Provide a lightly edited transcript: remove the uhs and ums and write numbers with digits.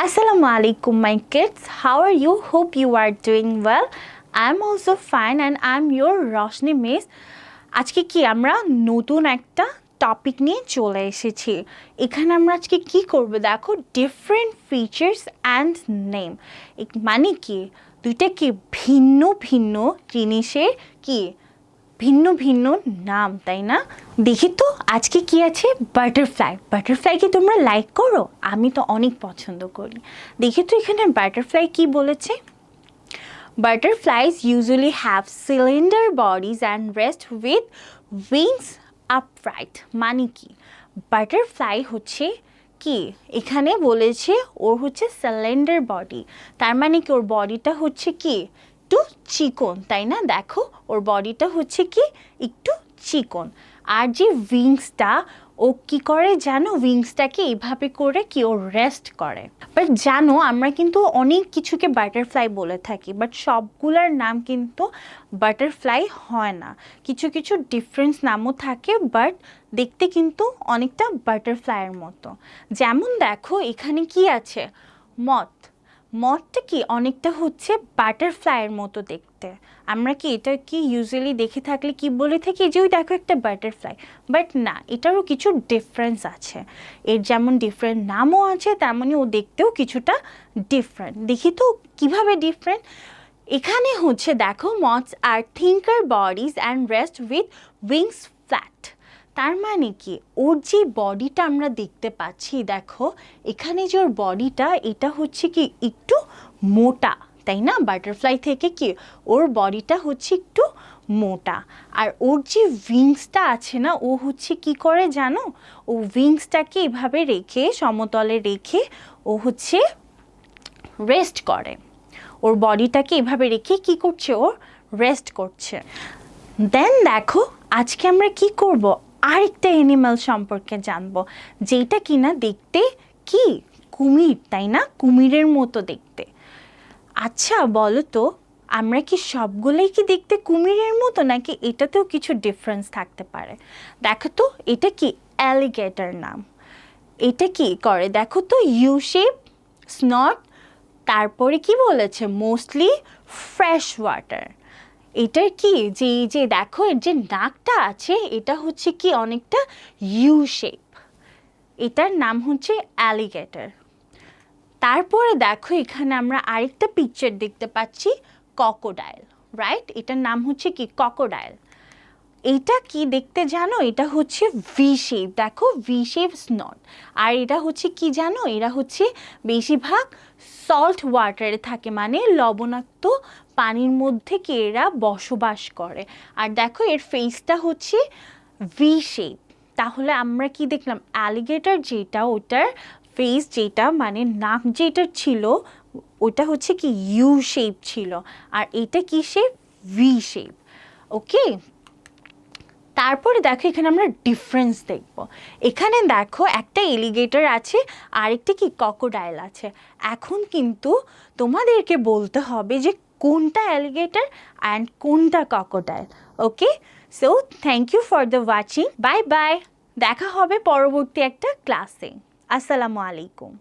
Assalamu alaikum my kids. How are you? Hope you are doing well. I'm also fine and I'm your Roshni Miss. আজকে কি আমরা নতুন একটা topic নিয়ে চলে এসেছি। এখানে আমরা আজকে কি করব দেখো, ডিফারেন্ট ফিচার্স অ্যান্ড নেম। মানে কি দুইটা কি ভিন্ন ভিন্ন জিনিসের কি ভিন্ন ভিন্ন নাম, তাই না? দেখি তো আজকে কি আছে, বাটারফ্লাই। বাটারফ্লাই কি তোমরা লাইক করো? আমি তো অনেক পছন্দ করি। দেখি তো এখানে বাটারফ্লাই কি বলেছে। Butterflies usually have cylinder bodies and rest with wings upright. মানে কি বাটারফ্লাই হচ্ছে কি এখানে বলেছে ওর হচ্ছে সিলিন্ডার বডি, তার মানে কি ওর বডিটা হচ্ছে কি একটু চিকন, তাই না? দেখো ওর বডিটা হচ্ছে কি একটু চিকন, আর যে উইংসটা ও কি করে জানো, উইংসটাকে এইভাবে করে কি ও রেস্ট করে। বাট জানো আমরা কিন্তু অনেক কিছুকে বাটারফ্লাই বলে থাকি, বাট সবগুলোর নাম কিন্তু বাটারফ্লাই হয় না। কিছু কিছু ডিফারেন্স নামও থাকে, বাট দেখতে কিন্তু অনেকটা বাটারফ্লাইয়ের মতো। যেমন দেখো এখানে কি আছে, মথ। মথটা কি অনেকটা হচ্ছে বাটারফ্লাইয়ের মতো দেখতে। আমরা কি এটা কি ইউজুয়ালি দেখে থাকলে কি বলে থাকি যে ওই দেখো একটা বাটারফ্লাই, বাট না, এটারও কিছু ডিফারেন্স আছে। এর যেমন ডিফারেন্ট নামও আছে, তেমনই ও দেখতেও কিছুটা ডিফারেন্ট। দেখি তো কিভাবে ডিফারেন্ট। এখানে হচ্ছে দেখো, মথস আর thicker bodies and rest with wings flat. তার মানে কি ওর যে বডিটা আমরা দেখতে পাচ্ছি, দেখো এখানে যে ওর বডিটা এটা হচ্ছে কি একটু মোটা, তাই না? বাটারফ্লাই থেকে কি ওর বডিটা হচ্ছে একটু মোটা, আর ওর যে উইংসটা আছে না, ও হচ্ছে কি করে জানো, ও উইংসটাকে এভাবে রেখে সমতলে রেখে ও হচ্ছে রেস্ট করে। ওর বডিটাকে এভাবে রেখে কি করছে, ও রেস্ট করছে। দেন দেখো আজকে আমরা কি করব, আরেকটা অ্যানিমাল সম্পর্কে জানবো, যেটা কিনা দেখতে কি কুমির, তাই না? কুমিরের মতো দেখতে। আচ্ছা বলো তো, আমরা কি সবগুলোই কি দেখতে কুমিরের মতো, নাকি এটাতেও কিছু ডিফারেন্স থাকতে পারে? দেখো তো এটা কি অ্যালিগেটর নাম। এটা কি করে দেখো তো, ইউ শেপ, স্নট, তারপরে কি বলেছে মোস্টলি ফ্রেশ ওয়াটার। এটার কি যে দেখো এর যে নাকটা আছে এটা হচ্ছে কি অনেকটা ইউ শেপ। এটার নাম হচ্ছে অ্যালিগেটর। তারপরে দেখো এখানে আমরা আরেকটা পিকচার দেখতে পাচ্ছি, ক্রোকোডাইল, রাইট? এটার নাম হচ্ছে কি ক্রোকোডাইল। এটা কি দেখতে জানো, এটা হচ্ছে ভি শেপ। দেখো ভি শেপ স্নট। আর এটা হচ্ছে কি জানো, এরা হচ্ছে বেশিরভাগ সল্ট ওয়াটারে থাকে, মানে লবণাক্ত পানির মধ্যে কি এরা বসবাস করে। আর দেখো এর ফেসটা হচ্ছে ভি শেপ। তাহলে আমরা কি দেখলাম, অ্যালিগেটর যেটা ওটার ফেস যেটা মানে নাক যেটা ছিল ওটা হচ্ছে কি ইউ শেপ ছিল, আর এটা কি শেপ, ভি শেপ। ওকে, তারপরে দেখো এখানে আমরা ডিফারেন্স দেখব। এখানে দেখো একটা এলিগেটর আছে আর একটা কি ক্রোকোডাইল আছে। এখন কিন্তু তোমাদেরকে বলতে হবে যে কোনটা অ্যালিগেটর অ্যান্ড কোনটা crocodile. Okay, so thank you for the watching. Bye bye, দেখা হবে পরবর্তী একটা ক্লাসে। আসসালামু আলাইকুম।